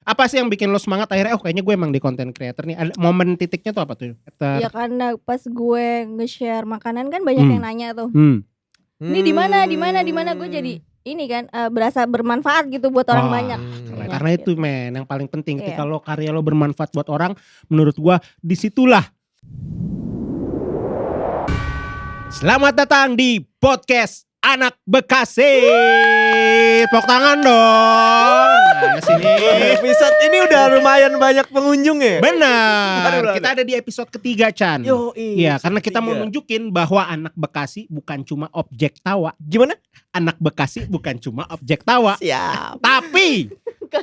Apa sih yang bikin lo semangat akhirnya kayaknya gue emang di content creator nih. Ada momen titiknya tuh apa tuh? Ya karena pas gue nge-share makanan kan banyak yang nanya tuh. Ini di mana gue jadi ini kan berasa bermanfaat gitu buat orang banyak. Karena itu yang paling penting ketika lo karya lo bermanfaat buat orang, menurut gue disitulah. Selamat datang di podcast Anak Bekasi. Tepuk tangan dong. Nah, sini. Episode ini udah lumayan banyak pengunjung ya. Benar. Kita ada di episode ketiga, Chan. Iya, karena kita mau nunjukin bahwa Anak Bekasi bukan cuma objek tawa. Gimana? Anak Bekasi bukan cuma objek tawa. Siap. Tapi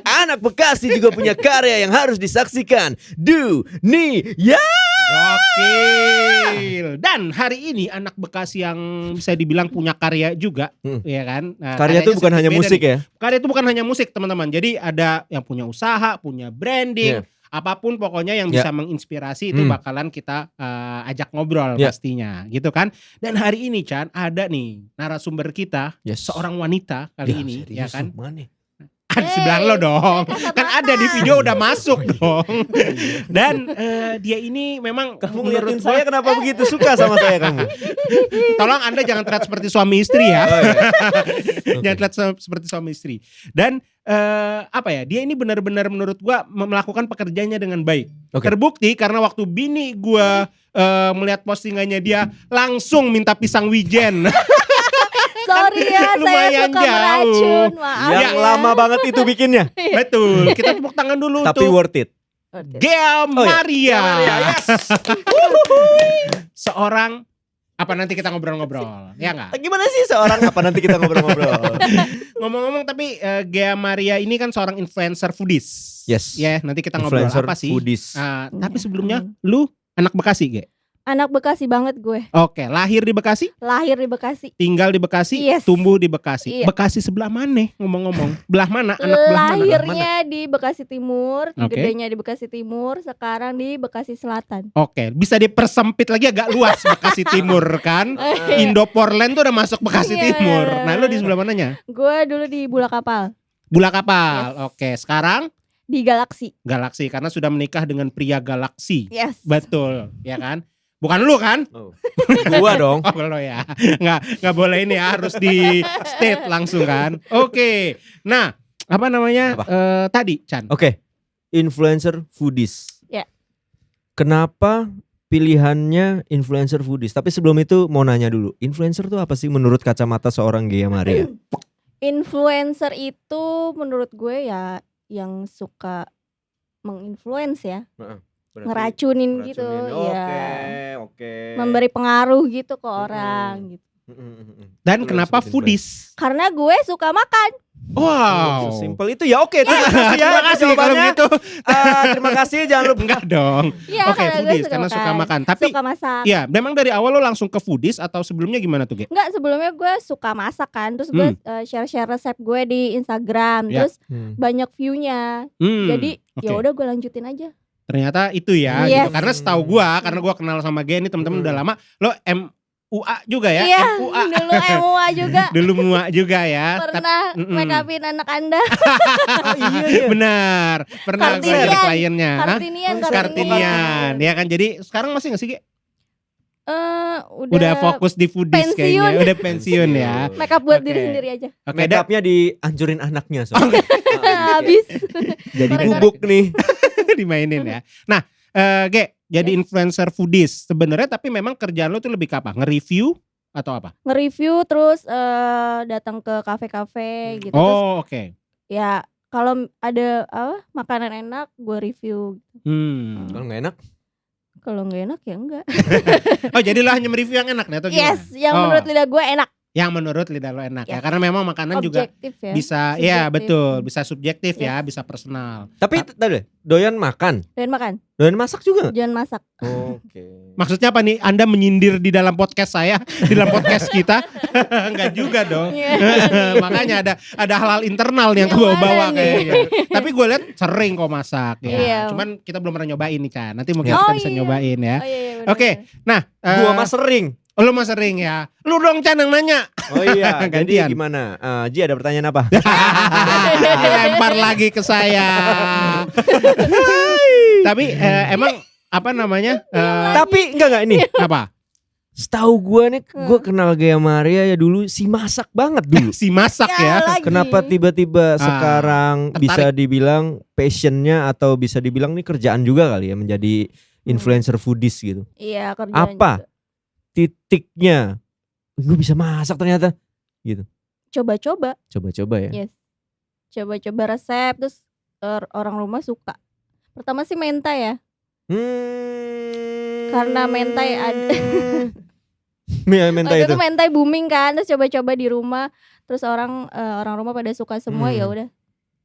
Anak Bekasi juga punya karya yang harus disaksikan. Dunia. Gokil. Dan hari ini Anak Bekasi yang bisa dibilang punya karya juga, ya kan? Nah, karya itu bukan hanya musik ya? Karya itu bukan hanya musik, teman-teman. Jadi ada yang punya usaha, punya branding, apapun pokoknya yang bisa menginspirasi itu bakalan kita ajak ngobrol pastinya, gitu kan? Dan hari ini Chan ada nih narasumber kita, seorang wanita kali ini, ya kan? Mana? Di sebelah lo dong, kan ada di video udah masuk dong. Dan dia ini memang kamu ngeliatin saya kenapa begitu suka sama saya kamu? Tolong Anda jangan terlihat seperti suami istri ya. Jangan terlihat seperti suami istri. Dan apa ya, dia ini benar-benar menurut gua melakukan pekerjaannya dengan baik. Terbukti karena waktu bini gua melihat postingannya dia langsung minta pisang wijen. Sorry ya, saya suka meracun. Maaf yang lama banget itu bikinnya. Betul. Kita tepuk tangan dulu. Tapi worth it. Gea Maria. Yes. Seorang apa nanti kita ngobrol-ngobrol, ya nggak? Gimana sih seorang apa nanti kita ngobrol-ngobrol. Ngomong-ngomong tapi Gea Maria ini kan seorang influencer foodies. Yes. Ya, nanti kita ngobrol influencer apa sih? Foodies. Tapi sebelumnya lu anak Bekasi, Ge? Anak Bekasi banget gue. Oke, lahir di Bekasi? Lahir di Bekasi. Tinggal di Bekasi? Yes. Tumbuh di Bekasi? Iya. Bekasi sebelah mana ngomong-ngomong? Belah mana? Anak belah mana? Lahirnya di Bekasi Timur, Oke. gedenya di Bekasi Timur, sekarang di Bekasi Selatan. Oke, bisa dipersempit lagi agak luas Bekasi Timur kan? Indoporland tuh udah masuk Bekasi Iya. Timur. Nah, lu di sebelah mananya? Gue dulu di Bula Kapal. Bula Kapal. Yes. Oke, sekarang Di Galaksi. Galaksi karena sudah menikah dengan pria Galaksi. Yes. Betul, ya kan? Bukan lu kan? Gua dong. Oh, lo ya. Nggak boleh ini ya, harus di state langsung kan. Oke. Nah, apa namanya? Tadi, Chan. Oke. Influencer foodies. Ya. Kenapa pilihannya influencer foodies? Tapi sebelum itu mau nanya dulu. Influencer tuh apa sih menurut kacamata seorang Gea Maria? Influencer itu menurut gue ya yang suka menginfluence ya. Ngeracunin gitu ya. Oke. Memberi pengaruh gitu ke orang gitu. Dan kenapa foodies? Karena gue suka makan. Wow. Simpel itu ya. Oke, terima kasih ya. Terima kasih kalau jawabannya. gitu. Terima kasih, jangan lupa. Enggak dong. Iya, Oke, karena gue foodies karena suka makan. Tapi suka masak. ya, memang dari awal lo langsung ke foodies atau sebelumnya gimana tuh, Ge? Enggak, sebelumnya gue suka masak kan. Terus gue share-share resep gue di Instagram. Ya. Terus banyak view-nya. Jadi ya udah gue lanjutin aja. Ternyata itu ya, Yes. gitu. Karena setahu gua, karena gua kenal sama Gen ini teman-teman udah lama, lo MUA juga ya? Iya, MUA. dulu MUA juga. Dulu MUA juga ya. Pernah make upin anak Anda. Benar, pernah gue jadi kliennya. Kartinian, ya kan. Jadi sekarang masih nggak sih, Ge? Udah fokus di foodies pensiun. kayaknya, udah pensiun ya. Make up buat Oke. diri sendiri aja. Oke, Make upnya dihancurin anaknya. Habis. Jadi Gara-gara- bubuk nih. dimainin ya. Nah, Ge, jadi influencer foodies sebenarnya, tapi memang kerjaan lo tuh lebih ke apa? Nge-review atau apa? Nge-review terus datang ke kafe-kafe gitu. Terus Oh, oke. ya kalau ada makanan enak gue review. Kalau nggak enak, Kalau nggak enak ya enggak. Oh, jadi lo hanya mereview yang enak nih atau gimana? Yes, yang menurut lidah gue enak. Yang menurut lidah lo enak ya. Yes. Karena memang makanan juga Objektif ya. bisa, ya Subjektif. betul, bisa subjektif ya, Yes. bisa personal. tapi tadi doyan makan, Dan makan, doyan masak juga. jangan masak. Oke. Maksudnya apa nih? Anda menyindir di dalam podcast saya, di dalam podcast kita? Enggak juga dong. Iya. Makanya ada hal-hal internal yang Yang gue bawa mana nih? kayaknya. Tapi gue lihat sering kok masak ya. Iya. Cuman kita belum pernah nyobain nih, Chan. Nanti mungkin Oh, kita bisa iya. nyobain ya. Oh, iya, Oke, nah Gua mah sering. Oh, lu mah sering ya. Lu dong Chan yang nanya. Oh iya, Gantian. jadi gimana? Ji ada pertanyaan apa? Lempar lagi ke saya. Tapi emang apa namanya? Tapi enggak ini. Apa? Setahu gue nih, gue kenal Gea Maria ya dulu si masak banget dulu. Si masak ya. lagi. Kenapa tiba-tiba sekarang tertarik. bisa dibilang passionnya atau bisa dibilang nih kerjaan juga kali ya menjadi influencer foodies gitu? Iya, kerjaan Apa juga. titiknya? Gue bisa masak ternyata gitu. Coba-coba. Coba-coba ya. Yes. Coba-coba resep terus orang rumah suka. Pertama sih mentai ya. Karena mentai ada. Ya, mentai Waktu itu. itu mentai booming kan, terus coba-coba di rumah, terus orang rumah pada suka semua, ya udah.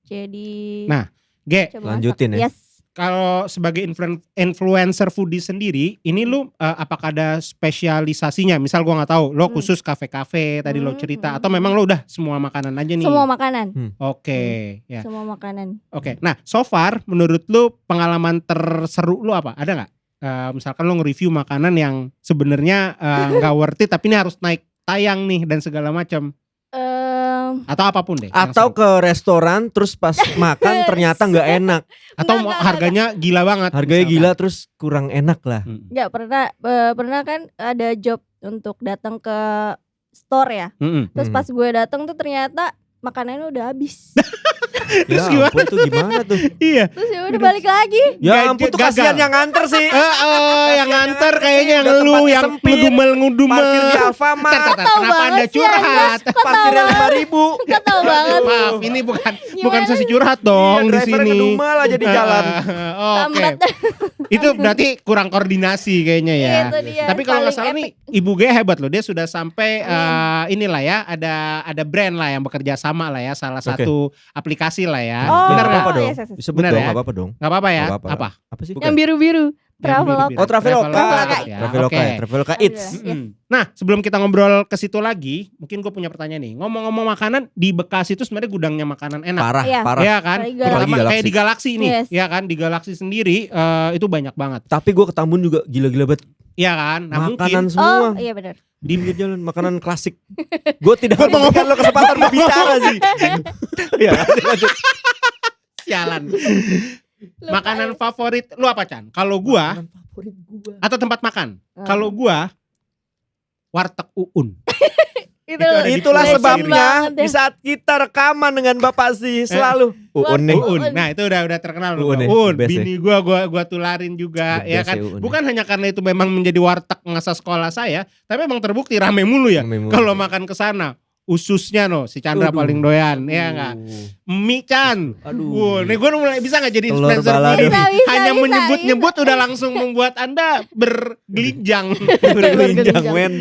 Jadi Nah, Ge, coba lanjutin masak. ya. Yes. kalau sebagai influencer foodie sendiri, ini lu apakah ada spesialisasinya? Misal gua nggak tahu, lo khusus kafe-kafe tadi lo cerita, atau memang lo udah semua makanan aja nih? Semua makanan. Oke, ya. Semua makanan. Oke. Nah, so far menurut lu pengalaman terseru lu apa? Ada nggak? Misalkan lo nge-review makanan yang sebenarnya nggak worth it, tapi ini harus naik tayang nih dan segala macam. Atau apapun deh. yang Atau seru. ke restoran terus pas makan ternyata nggak enak. Atau Enggak, harganya gila banget. Harganya misalkan. gila terus kurang enak lah. Nggak pernah kan ada job untuk datang ke store ya. Terus pas gue datang tuh ternyata makanannya udah habis. Terus Ya gimana? ampun tuh gimana tuh? Iya. Terus ya udah balik lagi. Ya ampun tuh Gagal. kasihan yang nganter sih. Yang nganter kayaknya yang Udah lu tempatnya yang sempit. ngudumel. Parkir di Alfamart. Tahu Kenapa banget Anda sih, curhat? Parkirnya 5.000. Gak tau banget. Maaf, ini bukan Gimana sesi curhat dong di Driver sini. ngedumel aja di jalan. Oke. Sambat. Itu berarti kurang koordinasi kayaknya ya. Itu dia, Tapi kalau nggak paling salah nih epic. Ibu G hebat loh. Dia sudah sampai inilah ya, ada brand lah yang bekerja sama lah ya, salah Oke. satu aplikasi lah ya. Oh, Bener Nggak nggak? apa-apa dong. yes, yes, yes. Disebut Bener dong, ya? nggak apa-apa dong. Nggak apa-apa ya? Nggak apa-apa. Apa? Apa sih? Yang biru-biru. Traveloka. Oh, Traveloka. ya. Traveloka Oke. ya, Traveloka Eats. Yes. Nah, sebelum kita ngobrol ke situ lagi, mungkin gue punya pertanyaan nih. Ngomong-ngomong makanan, di Bekasi itu sebenarnya gudangnya makanan enak. Parah, Iya. parah. Iya kan? Apalagi Terutama Galaxy. kayak di Galaxy nih. Yes. Iya kan? Di Galaxy sendiri itu banyak banget. Tapi gue ke Tambun juga gila-gila banget. Iya kan? Nah, Makanan mungkin semua. Oh iya benar. Di pinggir jalan makanan klasik. Gue tidak memberikan lo kesempatan berbicara sih. Ya, lanjut. sialan. Makanan favorit lu apa, Chan? Kalau gua Makanan favorit gua. atau tempat makan? Kalau gua warteg Uun. Itu ada di Itulah Pulau sebabnya banget ya. di saat kita rekaman dengan Bapak sih selalu Uun nih. Uun. Nah, itu udah terkenal loh. Uun ya, Uun, the best bini gua tularin juga The ya best kan. ya, Uun. Bukan hanya karena itu memang menjadi warteg masa sekolah saya, tapi emang terbukti rame mulu ya. Rame mulu. Kalau makan ke sana, ususnya no si Chandra Aduh. paling doyan, ya enggak? Mie Chan. Aduh. Nih gue mulai bisa nggak jadi Telur influencer balado. foodie? Bisa, Hanya bisa, menyebut-nyebut udah langsung membuat Anda bergelinjang. Berlinjang men.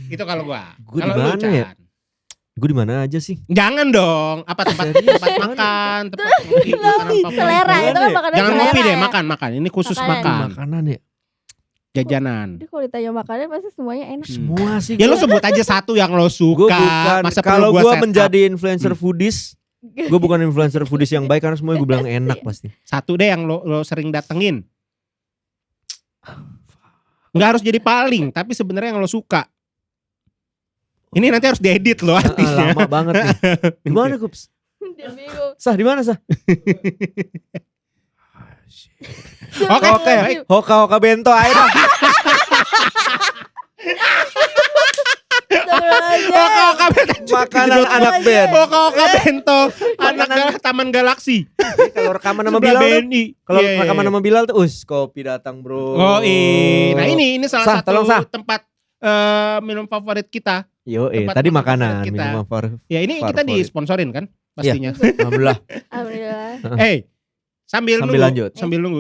Itu kalau gua. Gua Kalau di lu, mana ya? Chan? Gue di mana aja sih? Jangan dong. Apa tempat Serius? makan, tempat makanan favorit. selera itu kan ya? makanan Jangan selera ngopi deh, ya. makan. Ini khusus Makanan. makan, Makanan ya? jajanan. Jadi kalau ditanya makanan pasti semuanya enak. Semua sih. Ya lo sebut aja satu yang lo Gue suka. bukan. Masa Kalau perlu gue gua set up? menjadi influencer foodies, gue bukan influencer foodies yang baik karena semuanya gue bilang enak pasti. Satu deh yang lo sering datengin. Nggak harus jadi paling, tapi sebenarnya yang lo suka. Ini nanti harus diedit lo artisnya. Lama banget nih. Di mana Kups? Dia bingung. Sah di mana Sah? Oke, Oke, baik. Hoka bento air. Oka bento. Makanan anak band. Oka bento. Anak Taman Galaksi. Kalau rekaman sama Sebelah Bilal tuh, BNI. kalau Iya, iya, rekaman iya. sama Bilal tuh, kopi datang bro. Oh iya. Nah ini salah Sah, satu tolong, Sah. tempat minum favorit kita. Yo, Tempat tadi makan makanan, favorit kita. minuman favorit. Ya ini kita Favorit. disponsorin kan pastinya. Alhamdulillah. Alhamdulillah. Sambil Sambil nunggu, lanjut.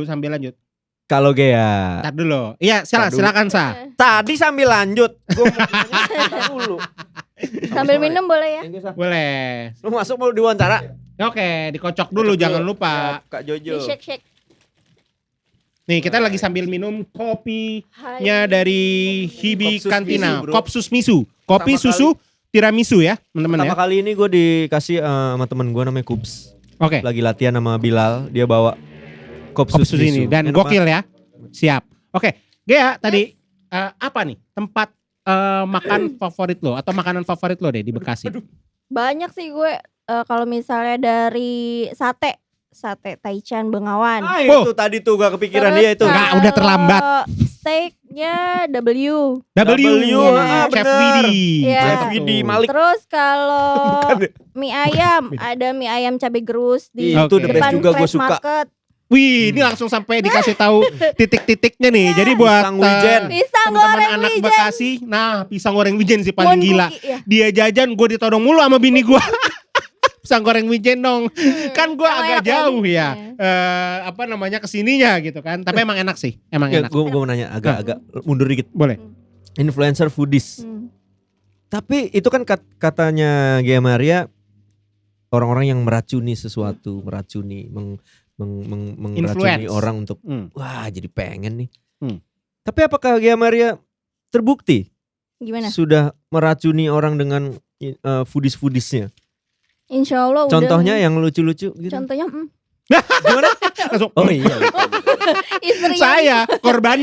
sambil lanjut. Kalau Gea, Ntar dulu. Iya, Ntar dulu. silakan Sa. tadi sambil lanjut. Gue mau nanya dulu. Sambil minum boleh ya? Thank you, Sah. Boleh. Lu masuk mau diwawancara? Oke, dikocok dulu jangan lupa. Siap, Kak Di Jojo. shake. Nih, kita lagi sambil minum kopinya Hai. dari Hibi Kopsus Cantina, Misu, bro. Kopsus Misu. Kopi Pertama susu tiramisu ya, teman-teman ya. Pertama kali ini gue dikasih sama temen gue namanya Kups. Oke. Lagi latihan sama Bilal, dia bawa Kopsus Misu. ini dan Enak gokil ya. Siap. Oke, Gea tadi apa nih tempat makan favorit lo atau makanan favorit lo deh di Bekasi? Banyak sih gue kalau misalnya dari sate Taichan Bengawan. Itu tadi tuh gak kepikiran Terus dia itu. Nggak, udah terlambat. Steaknya W. Chef bener. Widi. Iya. Chef Widi Malik. Terus kalau Bukan ya? mie ayam ada mie ayam cabai gerus di Itu the best depan juga, gue Fresh suka. Market. Wih, ini langsung sampai dikasih tahu titik-titiknya nih. Jadi buat Pisang wijen. Pisang teman-teman goreng anak wijen. Bekasi, nah pisang goreng wijen sih paling Mon gila. Cookie, ya. Dia jajan, gue ditodong mulu sama bini gue. Pisang goreng wijen dong. Kan gue Emang agak enak jauh ya? ya. Apa namanya kesininya gitu kan. Tapi emang enak sih, emang Ya, enak. gue mau nanya agak mundur dikit. Boleh. Influencer foodies. Hmm. Tapi itu kan katanya Gea Maria orang-orang yang meracuni sesuatu, meracuni, mengracuni Influence. orang untuk Hmm. wah jadi pengen nih. Hmm. Tapi apakah Gea Maria terbukti Gimana? sudah meracuni orang dengan foodies-foodiesnya? Insya Allah Contohnya udah. yang lucu-lucu gitu. Contohnya Gimana? Langsung. Oh iya. istrinya. Saya korban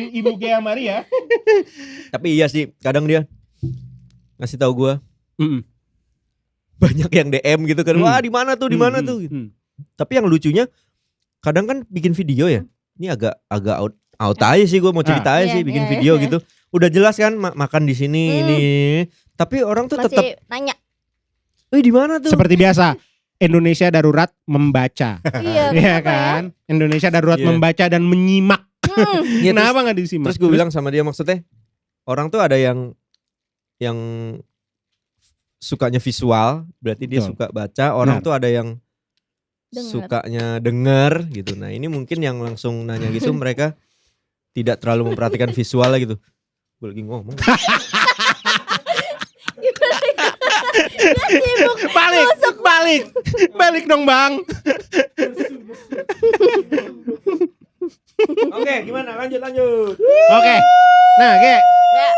Ibu Gea Maria. Tapi iya sih, kadang dia ngasih tahu gua Mm-mm. banyak yang DM gitu kan. Wah, di mana tuh? Di mana Mm-mm. tuh? Gitu. Tapi yang lucunya kadang kan bikin video ya. Ini agak out aja sih gue mau cerita aja Iya, sih bikin iya, video iya. gitu. Udah jelas kan makan di sini ini. Tapi orang tuh tetap, Masih nanya. di mana tuh?" Seperti biasa, Indonesia darurat membaca. Iya, Iya kenapa ya? kan? Indonesia darurat Iya. membaca dan menyimak. Iya, Kenapa nggak disimak? Terus gue bilang sama dia maksudnya orang tuh ada yang sukanya visual, berarti dia Betul. suka baca. Orang Benar. tuh ada yang Dengar. sukanya denger gitu. Nah ini mungkin yang langsung nanya gitu mereka tidak terlalu memperhatikan visualnya gitu. Gue lagi ngomong. Balik dong bang. Oke, gimana? Lanjut. Oke. Nah, Ge, Ya.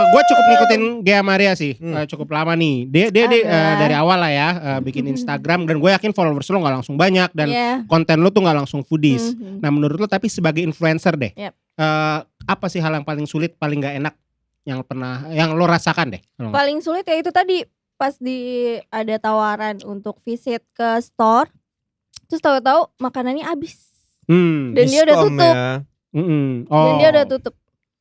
gue cukup ngikutin Gea Maria sih, cukup lama nih. Dia Ada. dari awal lah ya, bikin Instagram dan gue yakin followers lo nggak langsung banyak dan Iya. konten lo tuh nggak langsung foodies. Mhm. Nah, menurut lo tapi sebagai influencer deh, Yap. apa sih hal yang paling sulit, paling nggak enak yang lo rasakan deh? Kalau nggak- Paling sulit ya itu tadi pas ada tawaran untuk visit ke store, terus tahu-tahu makanannya habis dan dia udah Miskom tutup. ya. Dan dia udah tutup.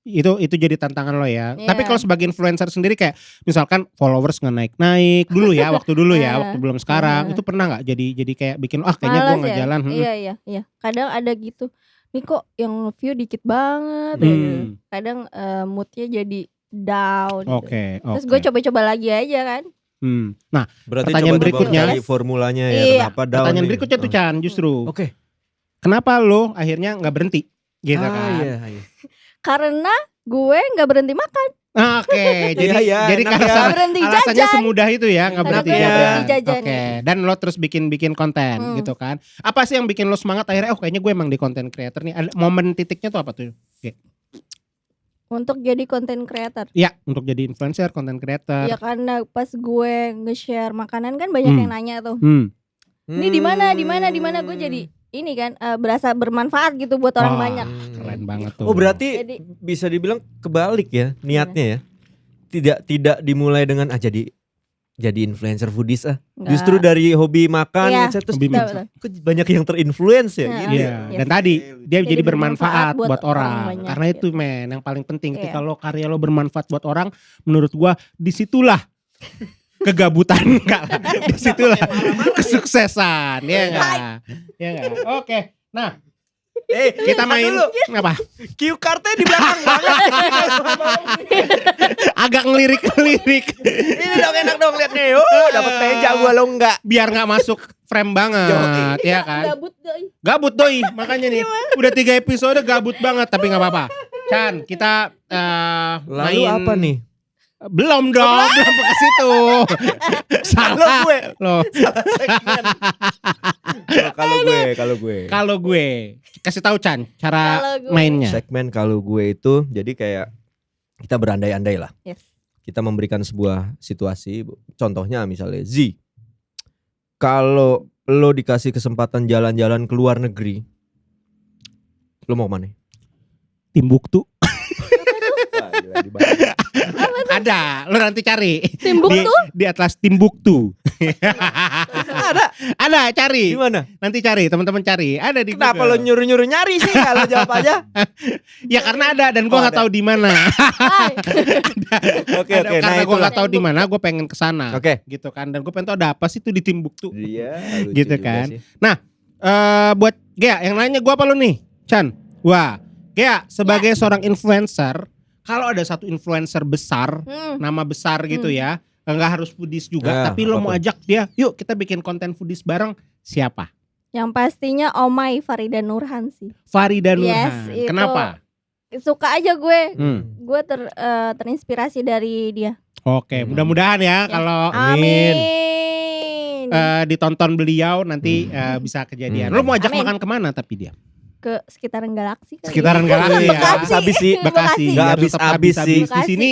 Itu jadi tantangan lo ya. Iya. Tapi kalau sebagai influencer sendiri kayak misalkan followers nggak naik dulu ya, waktu dulu ya, waktu belum sekarang, itu pernah nggak jadi kayak bikin kayaknya gue Malas nggak ya? jalan. Iya. Kadang ada gitu. Nih kok yang view dikit banget ya gitu. Kadang moodnya jadi down gitu. Oke. Terus gue coba-coba lagi aja kan. Nah, Berarti pertanyaan coba berikutnya. cari formulanya ya Iya. kenapa down pertanyaan nih. berikutnya tuh Chan justru. Oke. Kenapa lo akhirnya nggak berhenti? Gitu kan. Iya. Karena gue nggak berhenti makan. Oke, jadi Iya, jadi enak alasan- ya. Berhenti alasannya jajan. semudah itu ya, nggak Karena berhenti gue jajan. berhenti jajan. Oke, dan lo terus bikin konten gitu kan. Apa sih yang bikin lo semangat akhirnya kayaknya gue emang di content creator nih. Ada momen titiknya tuh apa tuh? Untuk jadi content creator. Ya, untuk jadi influencer, content creator. Ya karena pas gue nge-share makanan kan banyak yang nanya tuh. Ini di mana gue jadi ini kan berasa bermanfaat gitu buat orang Wah, banyak. Keren banget tuh. Oh berarti Jadi- bisa dibilang kebalik ya niatnya ya. Tidak dimulai dengan jadi influencer foodies Enggak. Justru dari hobi makan Iya. terus Hobi Betul. kok banyak yang terinfluence ya Nah, gitu. Iya, Yes. dan tadi dia Jadi jadi bermanfaat bermanfaat buat buat orang. orang banyak Karena itu gitu. men yang paling penting. Ketika Iya. lo karya lo bermanfaat buat orang, menurut gua disitulah kegabutan enggak lah. Disitulah kesuksesan, ya enggak? Ya enggak? Oke. Nah, kita main apa? Cue card-nya di belakang banget. Agak ngelirik-ngelirik Ini dong enak dong lihat nih. Dapat meja gua lo enggak. biar nggak masuk frame banget, ya kan? Gabut doi. Gabut doi, makanya nih udah 3 episode gabut banget tapi nggak apa-apa. Chan, kita Lalu main apa nih? Belum dong, belum ke situ. Salah gue. lo. Kalau gue. Kalau gue kasih tahu Chan cara Kalau gue. mainnya. Segmen kalau gue itu jadi kayak kita berandai-andai lah. Yes. Kita memberikan sebuah situasi. Contohnya misalnya Z. Kalau lo dikasih kesempatan jalan-jalan ke luar negeri, lo mau kemana? Timbuktu. di Bali. Ada, lo nanti cari. Timbuktu? Di Atlas Timbuktu. Ada, cari. Di mana? Nanti cari, teman-teman cari. Ada di Kenapa lo Google. nyuruh-nyuruh nyari sih? Kalau jawab aja. Ya karena ada dan gua nggak ada. tahu di mana. Hai. Oke, Ada, oke. Nah, karena gua itulah. nggak tahu di mana, gua pengen ke sana. Oke. Gitu kan. Dan gua pengen tahu ada apa sih itu di Timbuktu. Iya, lucu Gitu juga kan. sih. Buat Gea yang nanya gua apa lu nih? Chan. Wah, Gea sebagai seorang influencer, kalau ada satu influencer besar, nama besar gitu ya, nggak harus foodies juga, tapi lo mau apapun. ajak dia, yuk kita bikin konten foodies bareng, siapa? Yang pastinya Omai Farida Nurhan sih. Farida Yes, Nurhan. itu. Kenapa? Suka aja gue. Hmm. Gue terinspirasi dari dia. Oke, mudah-mudahan ya kalau Amin. ditonton beliau nanti bisa kejadian. Lo mau ajak Amin. makan kemana tapi dia? Ke sekitaran galaksi kali. Sekitaran galaksi ya. Nggak habis sih. Bekasi. Nggak Biar habis-habis tetap sih. Di sini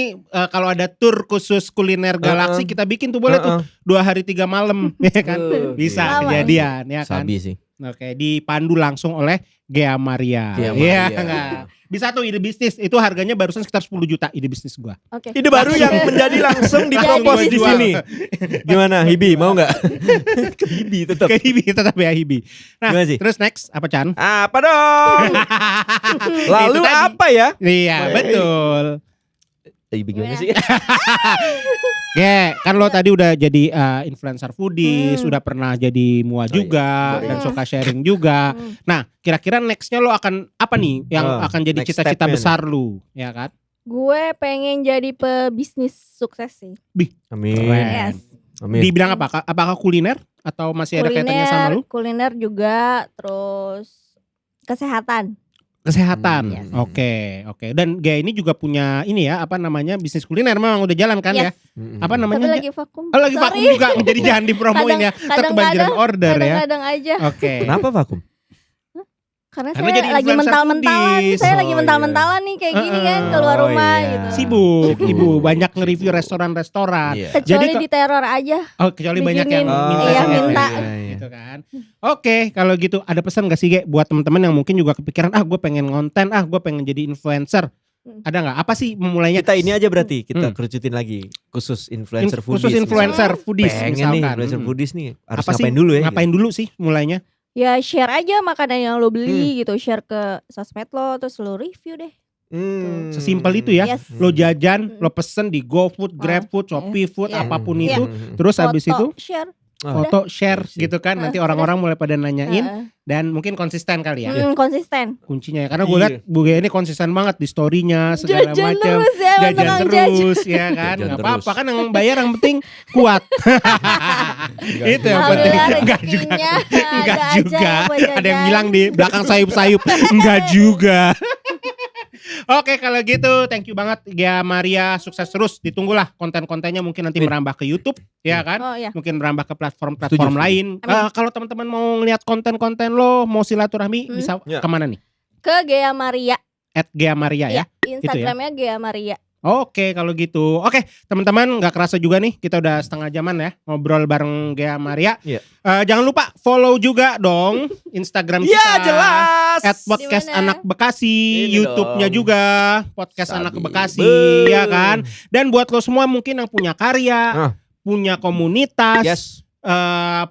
kalau ada tour khusus kuliner galaksi kita bikin tuh boleh tuh 2 hari 3 malam ya kan. Bisa Lama. kejadian ya kan. Sabi sih. Oke, dipandu langsung oleh Gea Maria. Gea Iya Maria. enggak? Bisa tuh ide bisnis. Itu harganya barusan sekitar 10 juta ide bisnis gua. Oke. Ide baru yang menjadi langsung dipropos di Jual. sini. Gimana Hibi, mau nggak? Ke Hibi tetap. Ke Hibi tetap ya Hibi. Nah, Gimana sih? terus next apa Chan? Apa dong? Lalu Itu tadi. apa ya? Iya, betul. Hibi gimana sih? Ge, kan lo tadi udah jadi influencer foodies, udah pernah jadi mua iya. juga Boleh. dan suka sharing juga. Nah, kira-kira nextnya lo akan apa nih yang akan jadi next cita-cita stepnya besar lu, ya kan? Gue pengen jadi pebisnis sukses sih. Amin. Keren. Yes. Amin. Di bidang apa? Apakah kuliner atau masih ada kaitannya sama lu? Kuliner juga, terus kesehatan. Kesehatan. Yes. Oke. Dan Gea ini juga punya ini ya, apa namanya? Bisnis kuliner memang udah jalan kan ya? Yes. Apa Tapi namanya? lagi vakum. Oh, lagi Sorry. vakum juga. Jadi jangan dipromoin ya. Ntar kebanjiran order ya. Kadang-kadang aja. Oke. Kenapa vakum? Karena Karena saya jadi lagi influencer mental-mentalan. foodies. Saya Oh, lagi mental-mentalan nih kayak gini kan keluar Oh, rumah iya. gitu. Sibuk, ibu banyak nge-review restoran-restoran. Iya. Kecuali Jadi kok- diteror aja. Oh, kecuali banyak yang Bikinin. minta Iya, sama minta. ya, gitu kan. Oke, kalau gitu ada pesan gak sih Ge buat teman-teman yang mungkin juga kepikiran gue pengen konten, gue pengen jadi influencer. Ada nggak? Apa sih memulainya? Kita ini aja berarti kita kerucutin lagi khusus influencer foodies. Khusus influencer foodies Pengen nih misalkan. influencer foodies nih harus Apa sih? ngapain dulu ya? Ngapain dulu sih mulainya? Ya share aja makanan yang lo beli gitu. Share ke sosmed lo. Terus lo review deh. Hmm. Sesimpel itu ya. Yes. Lo jajan, lo pesen di GoFood, GrabFood, ShopeeFood, Iya. apapun Iya. itu. Terus habis itu share. foto share gitu kan. Nanti orang-orang mulai pada nanyain Heeh. dan mungkin konsisten kali ya. Konsisten. Kuncinya ya. Karena gue Iya. liat Bu Gea ini konsisten banget di story-nya segala Jajan macam. terus ya. Jajan tukang terus ya kan. Jajan Gak apa-apa terus. kan yang bayar yang penting kuat. Itu yang penting. Alhamdulillah Enggak juga. rezekinya. Enggak Ada aja juga. buat Ada yang jajan. bilang di belakang sayup-sayup. Enggak juga. Oke kalau gitu thank you banget Gea Maria, sukses terus, ditunggulah konten-kontennya mungkin nanti merambah ke YouTube ya kan, Oh iya. mungkin merambah ke platform-platform Setuju. lain. Amin. Kalau teman-teman mau ngeliat konten-konten lo, mau silaturahmi bisa Ya. kemana nih? Ke Gea Maria. @Gea Maria ya. Instagramnya Gea Maria. Oke kalau gitu. Oke teman-teman nggak kerasa juga nih kita udah setengah jaman ya ngobrol bareng Gea Maria. Iya. Jangan lupa follow juga dong Instagram kita. Ya jelas. @podcast Dimana? anak Bekasi, Ini YouTube-nya dong. juga podcast Sabi. anak Bekasi, Beuh. ya kan. Dan buat lo semua mungkin yang punya karya, punya komunitas, Yes.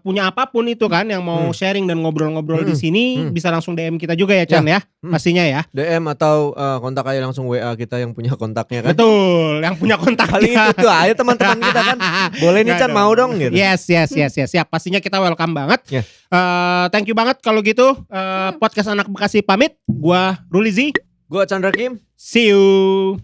punya apapun itu kan yang mau sharing dan ngobrol-ngobrol di sini, bisa langsung DM kita juga ya Chan ya, pastinya ya. DM atau kontak aja langsung WA kita yang punya kontaknya kan. Betul, yang punya kontak. Paling itu tuh ayo teman-teman kita kan. Boleh nih Nggak Chan mau dong gitu. Yes. Ya, pastinya kita welcome banget. Ya. Thank you banget kalau gitu. Podcast anak Bekasi pamit. Gua Rulizi. Gua Chandra Kim. See you.